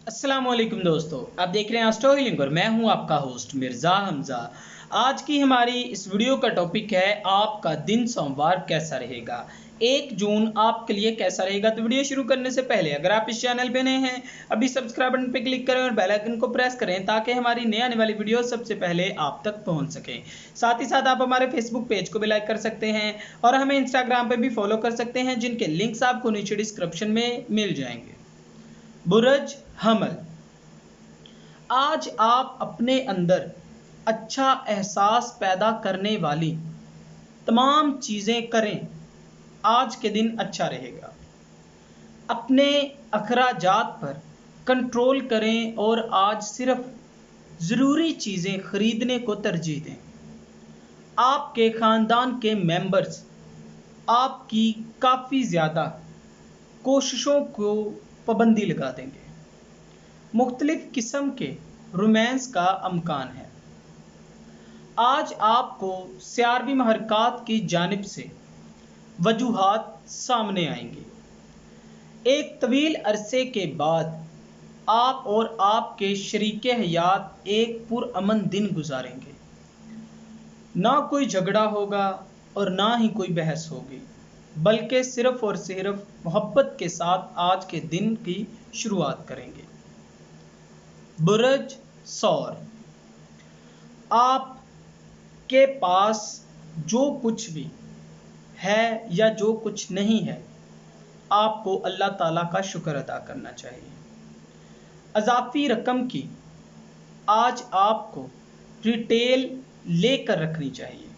अस्सलाम वालेकुम दोस्तों, आप देख रहे हैं स्टोरी लिंक और मैं हूं आपका होस्ट मिर्ज़ा हमज़ा। आज की हमारी इस वीडियो का टॉपिक है आपका दिन सोमवार कैसा रहेगा। 1 जून आपके लिए कैसा रहेगा। तो वीडियो शुरू करने से पहले अगर आप इस चैनल पे नए हैं, अभी सब्सक्राइब बटन पे क्लिक करें और बेल आइकन को प्रेस करें ताकि हमारी नई आने वाली वीडियो सबसे पहले आप तक पहुँच सकें। साथ ही साथ आप हमारे फेसबुक पेज को भी लाइक कर सकते हैं और हमें इंस्टाग्राम पर भी फॉलो कर सकते हैं, जिनके लिंक्स आपको नीचे डिस्क्रिप्शन में मिल जाएंगे। बुर्ज हमल, आज आप अपने अंदर अच्छा एहसास पैदा करने वाली तमाम चीज़ें करें। आज के दिन अच्छा रहेगा। अपने अखराजात पर कंट्रोल करें और आज सिर्फ ज़रूरी चीज़ें खरीदने को तरजीह दें। आपके ख़ानदान के मेंबर्स आपकी काफ़ी ज़्यादा कोशिशों को पाबंदी लगा देंगे। मुख्तलिफ किस्म के रोमांस का अमकान है। आज आपको सियारवी महरकात की जानिब से वजूहात सामने आएंगे। एक तवील अरसे के बाद आप और आपके शरीके हयात एक पुरअमन दिन गुजारेंगे। ना कोई झगड़ा होगा और ना ही कोई बहस होगी, बल्कि सिर्फ और सिर्फ मोहब्बत के साथ आज के दिन की शुरुआत करेंगे। बुर्ज सौर, आपके पास जो कुछ भी है या जो कुछ नहीं है, आपको अल्लाह ताला का शुक्र अदा करना चाहिए। अज़ाफ़ी रकम की आज आपको डिटेल लेकर रखनी चाहिए,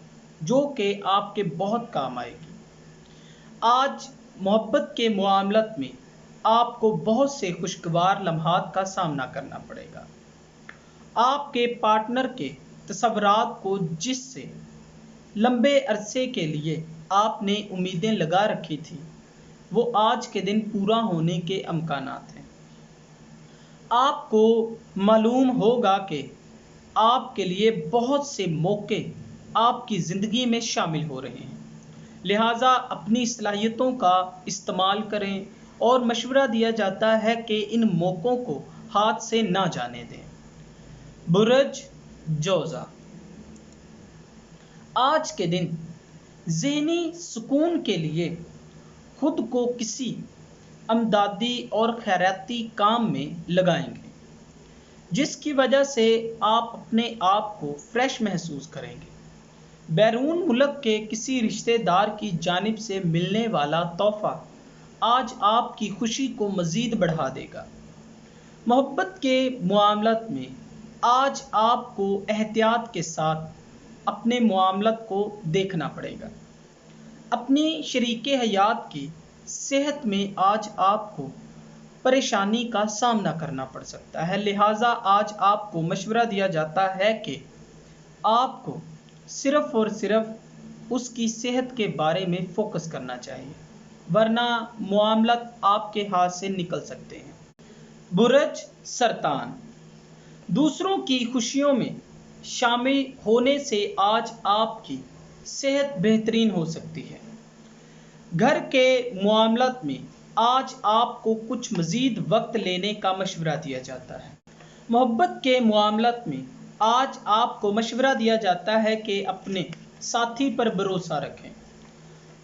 जो कि आपके बहुत काम आएगी। आज मोहब्बत के मामलत में आपको बहुत से खुशगवार लम्हात का सामना करना पड़ेगा। आपके पार्टनर के तसव्वुरात को जिससे लंबे अरसे के लिए आपने उम्मीदें लगा रखी थी, वो आज के दिन पूरा होने के अमकानात हैं। आपको मालूम होगा कि आपके लिए बहुत से मौके आपकी ज़िंदगी में शामिल हो रहे हैं, लिहाजा अपनी सलाहियतों का इस्तेमाल करें और मशवरा दिया जाता है कि इन मौक़ों को हाथ से ना जाने दें। बुर्ज जोज़ा, आज के दिन ज़हनी सुकून के लिए खुद को किसी अमदादी और खैराती काम में लगाएंगे, जिसकी वजह से आप अपने आप को फ्रेश महसूस करेंगे। बैरून मुल्क के किसी रिश्तेदार की जानिब से मिलने वाला तोहफ़ा आज आपकी खुशी को मज़ीद बढ़ा देगा। मोहब्बत के मामलत में आज आपको एहतियात के साथ अपने मामलत को देखना पड़ेगा। अपनी शरीके हयात की सेहत में आज आपको परेशानी का सामना करना पड़ सकता है, लिहाजा आज आपको मशवरा दिया जाता है कि आपको सिर्फ़ और सिर्फ उसकी सेहत के बारे में फ़ोकस करना चाहिए, वरना मामलत आपके हाथ से निकल सकते हैं। बुर्ज सरतान, दूसरों की खुशियों में शामिल होने से आज आपकी सेहत बेहतरीन हो सकती है। घर के मामलत में आज आपको कुछ मज़ीद वक्त लेने का मशवरा दिया जाता है। मोहब्बत के मामलत में आज आपको मशवरा दिया जाता है कि अपने साथी पर भरोसा रखें।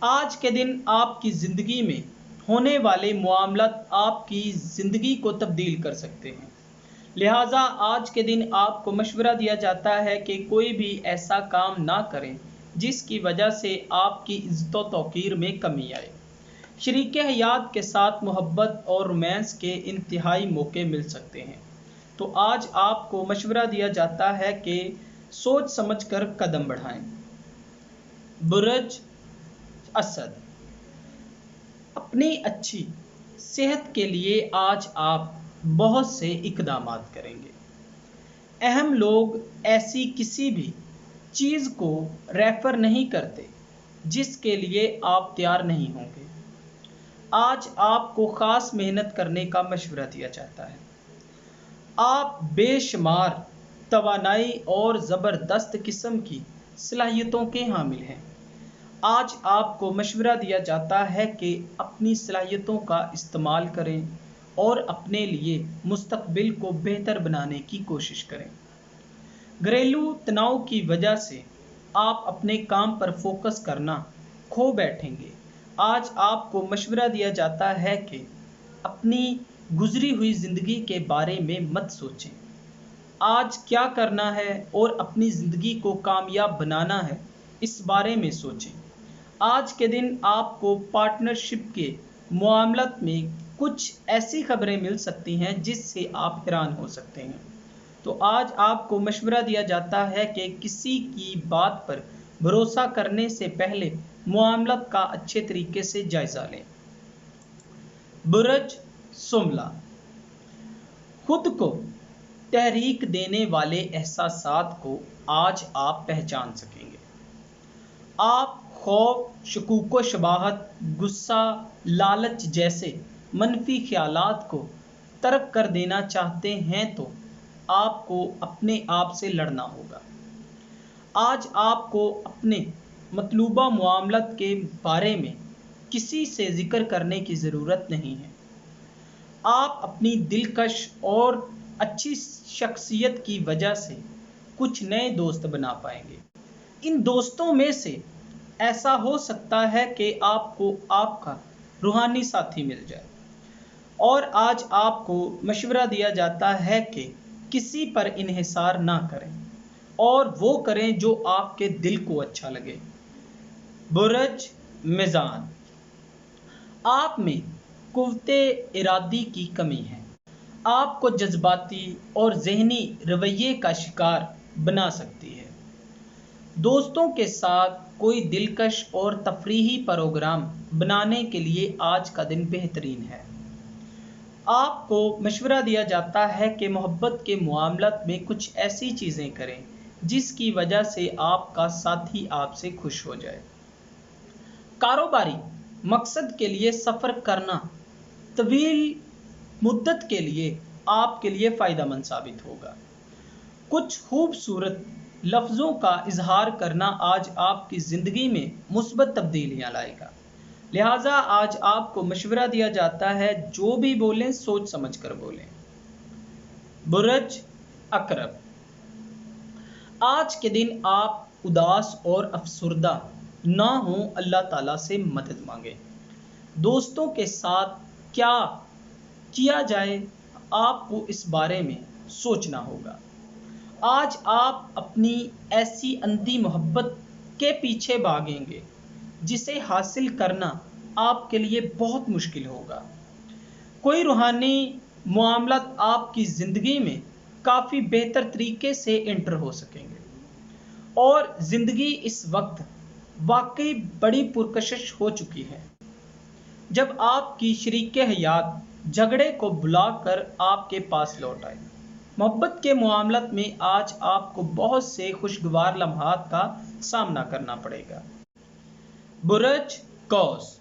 आज के दिन आपकी ज़िंदगी में होने वाले मामलत आपकी ज़िंदगी को तब्दील कर सकते हैं, लिहाजा आज के दिन आपको मशवरा दिया जाता है कि कोई भी ऐसा काम ना करें जिसकी वजह से आपकी इज़्ज़त व तौक़ीर में कमी आए। शरीके हयात के साथ मोहब्बत और रोमांस के इंतहाई मौके मिल सकते हैं, तो आज आपको मशवरा दिया जाता है कि सोच समझ कर कदम बढ़ाएं। बुर्ज असद, अपनी अच्छी सेहत के लिए आज आप बहुत से इक़दामात करेंगे। अहम लोग ऐसी किसी भी चीज़ को रेफ़र नहीं करते जिसके लिए आप तैयार नहीं होंगे। आज आपको ख़ास मेहनत करने का मशवरा दिया जाता है। आप बेशुमार तवानाई और ज़बरदस्त किस्म की सलाहियतों के हामिल हैं। आज आपको मशवरा दिया जाता है कि अपनी सलाहियतों का इस्तेमाल करें اور اپنے لیے مستقبل کو بہتر بنانے کی کوشش کریں۔ گھریلو تناؤ کی وجہ سے آپ اپنے کام پر فوکس کرنا کھو بیٹھیں گے۔ آج آپ کو مشورہ دیا جاتا ہے کہ اپنی گزری ہوئی زندگی کے بارے میں مت سوچیں۔ آج کیا کرنا ہے اور اپنی زندگی کو کامیاب بنانا ہے، اس بارے میں سوچیں۔ آج کے دن آپ کو پارٹنرشپ کے معاملات میں کچھ ایسی خبریں مل سکتی ہیں جس سے آپ حیران ہو سکتے ہیں۔ تو آج آپ کو مشورہ دیا جاتا ہے کہ کسی کی بات پر بھروسہ کرنے سے پہلے معاملات کا اچھے طریقے سے جائزہ لیں۔ برج شملہ، خود کو تحریک دینے والے احساسات کو آج آپ پہچان سکیں گے۔ آپ خوف، شکوک و شبہات، غصہ، لالچ جیسے منفی خیالات کو ترک کر دینا چاہتے ہیں تو آپ کو اپنے آپ سے لڑنا ہوگا۔ آج آپ کو اپنے مطلوبہ معاملات کے بارے میں کسی سے ذکر کرنے کی ضرورت نہیں ہے۔ آپ اپنی دلکش اور اچھی شخصیت کی وجہ سے کچھ نئے دوست بنا پائیں گے۔ ان دوستوں میں سے ایسا ہو سکتا ہے کہ آپ کو آپ کا روحانی ساتھی مل جائے۔ اور آج آپ کو مشورہ دیا جاتا ہے کہ کسی پر انحصار نہ کریں اور وہ کریں جو آپ کے دل کو اچھا لگے۔ برج میزان، آپ میں قوت ارادی کی کمی ہے۔ آپ کو جذباتی اور ذہنی رویے کا شکار بنا سکتی ہے۔ دوستوں کے ساتھ کوئی دلکش اور تفریحی پروگرام بنانے کے لیے آج کا دن بہترین ہے۔ آپ کو مشورہ دیا جاتا ہے کہ محبت کے معاملات میں کچھ ایسی چیزیں کریں جس کی وجہ سے آپ کا ساتھی آپ سے خوش ہو جائے۔ کاروباری مقصد کے لیے سفر کرنا طویل مدت کے لیے آپ کے لیے فائدہ مند ثابت ہوگا۔ کچھ خوبصورت لفظوں کا اظہار کرنا آج آپ کی زندگی میں مثبت تبدیلیاں لائے گا۔ لہٰذا آج آپ کو مشورہ دیا جاتا ہے جو بھی بولیں سوچ سمجھ کر بولیں۔ برج عقرب، آج کے دن آپ اداس اور افسردہ نہ ہوں، اللہ تعالیٰ سے مدد مانگیں۔ دوستوں کے ساتھ کیا کیا جائے، آپ کو اس بارے میں سوچنا ہوگا۔ آج آپ اپنی ایسی اندھی محبت کے پیچھے بھاگیں گے جسے حاصل کرنا آپ کے لیے بہت مشکل ہوگا۔ کوئی روحانی معاملات آپ کی زندگی میں کافی بہتر طریقے سے انٹر ہو سکیں گے اور زندگی اس وقت واقعی بڑی پرکشش ہو چکی ہے جب آپ کی شریک حیات جھگڑے کو بھلا کر آپ کے پاس لوٹ آئے۔ محبت کے معاملات میں آج آپ کو بہت سے خوشگوار لمحات کا سامنا کرنا پڑے گا۔ برج قوس،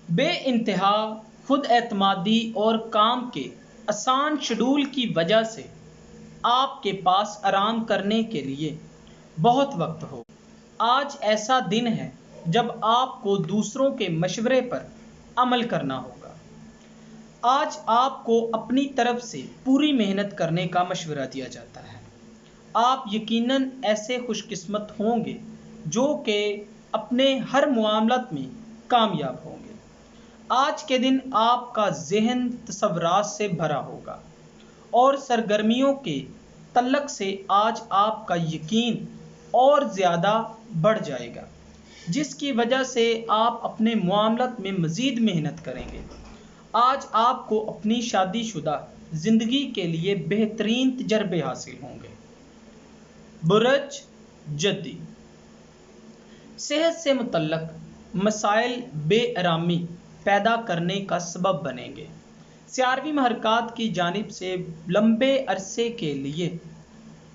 بے انتہا خود اعتمادی اور کام کے آسان شیڈول کی وجہ سے آپ کے پاس آرام کرنے کے لیے بہت وقت ہو۔ آج ایسا دن ہے جب آپ کو دوسروں کے مشورے پر عمل کرنا ہوگا۔ آج آپ کو اپنی طرف سے پوری محنت کرنے کا مشورہ دیا جاتا ہے۔ آپ یقیناً ایسے خوش قسمت ہوں گے جو کہ اپنے ہر معاملات میں کامیاب ہوں گے۔ آج کے دن آپ کا ذہن تصورات سے بھرا ہوگا اور سرگرمیوں کے تعلق سے آج آپ کا یقین اور زیادہ بڑھ جائے گا، جس کی وجہ سے آپ اپنے معاملات میں مزید محنت کریں گے۔ آج آپ کو اپنی شادی شدہ زندگی کے لیے بہترین تجربے حاصل ہوں گے۔ برج جدی، صحت سے متعلق مسائل بے آرامی پیدا کرنے کا سبب بنیں گے۔ سیاروی محرکات کی جانب سے لمبے عرصے کے لیے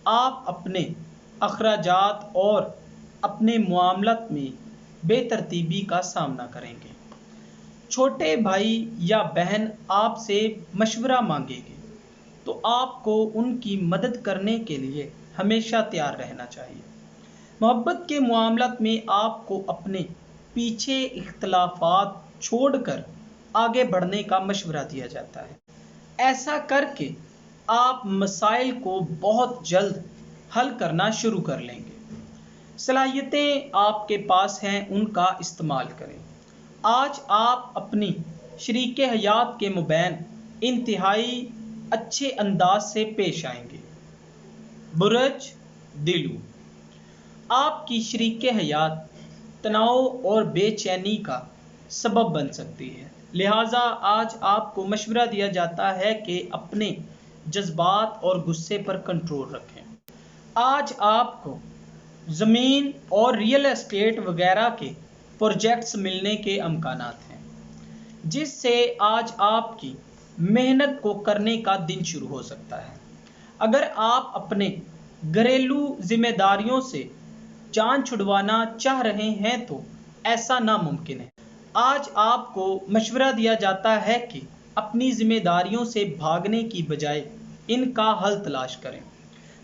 آپ اپنے اخراجات اور اپنے معاملات میں بے ترتیبی کا سامنا کریں گے۔ چھوٹے بھائی یا بہن آپ سے مشورہ مانگیں گے تو آپ کو ان کی مدد کرنے کے لیے ہمیشہ تیار رہنا چاہیے۔ محبت کے معاملات میں آپ کو اپنے پیچھے اختلافات چھوڑ کر आगे बढ़ने का मशवरा दिया जाता है। ऐसा करके आप मसाइल को बहुत जल्द हल करना शुरू कर लेंगे। सलाहियतें आपके पास हैं, उनका इस्तेमाल करें। आज आप अपनी शरीके हयात के मुबैन इंतहाई अच्छे अंदाज से पेश आएंगे। बुरज दिलू, आपकी शरीके हयात तनाव और बेचैनी का सबब बन सकती है, लिहाजा आज आपको मशवरा दिया जाता है कि अपने जज्बात और गुस्से पर कंट्रोल रखें। आज आपको ज़मीन और रियल एस्टेट वगैरह के प्रोजेक्ट्स मिलने के अमकानात हैं, जिससे आज आपकी मेहनत को करने का दिन शुरू हो सकता है। अगर आप अपने घरेलू जिम्मेदारियों से जान छुड़वाना चाह रहे हैं तो ऐसा नामुमकिन है। आज आपको मशवरा दिया जाता है कि अपनी जिम्मेदारियों से भागने की बजाय इनका हल तलाश करें।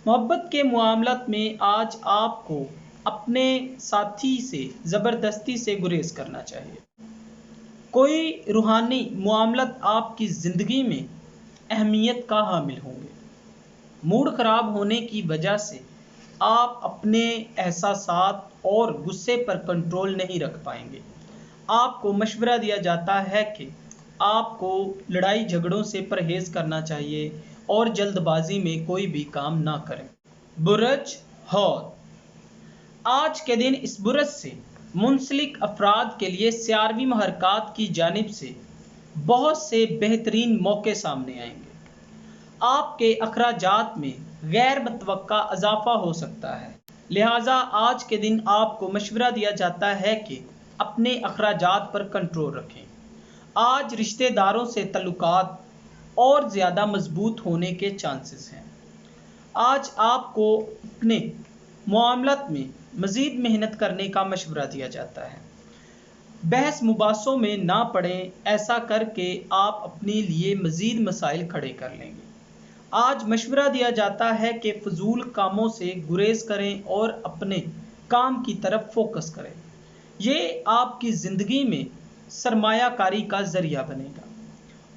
मोहब्बत के मामलात में आज आपको अपने साथी से ज़बरदस्ती से गुरेज करना चाहिए। कोई रूहानी मामलात आपकी ज़िंदगी में अहमियत का हामिल होंगे। मूड ख़राब होने की वजह से आप अपने एहसासात और गुस्से पर कंट्रोल नहीं रख पाएंगे। आपको मशवरा दिया जाता है कि आपको लड़ाई झगड़ों से परहेज़ करना चाहिए और जल्दबाजी में कोई भी काम ना करें। बुरज हौद, आज के दिन इस बुरज से मुंसलिक अफराद के लिए सियारवी महरकात की जानिब से बहुत से बेहतरीन मौके सामने आएंगे। आपके अखराजात में गैर मुतवक्का इजाफा हो सकता है, लिहाजा आज के दिन आपको मशवरा दिया जाता है कि अपने अखराजात पर कंट्रोल रखें। आज रिश्तेदारों से तल्लुकात और ज़्यादा मजबूत होने के चांसेस हैं। आज आपको अपने मामलात में मज़ीद मेहनत करने का मशवरा दिया जाता है। बहस मुबासों में ना पड़ें, ऐसा करके आप अपने लिए मज़ीद मसाइल खड़े कर लेंगे। आज मशवरा दिया जाता है कि फजूल कामों से गुरेज करें और अपने काम की तरफ फोकस करें। ये आपकी ज़िंदगी में सरमायाकारी का ज़रिया बनेगा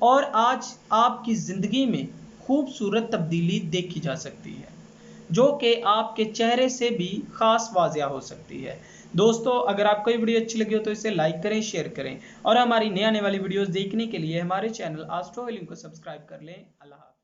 और आज आपकी ज़िंदगी में खूबसूरत तब्दीली देखी जा सकती है, जो कि आपके चेहरे से भी ख़ास वाज़िया हो सकती है। दोस्तों, अगर आपको ये वीडियो अच्छी लगी हो तो इसे लाइक करें, शेयर करें और हमारी नई आने वाली वीडियोस देखने के लिए हमारे चैनल एस्ट्रो हीलिंग को सब्सक्राइब कर लें। अल्लाह।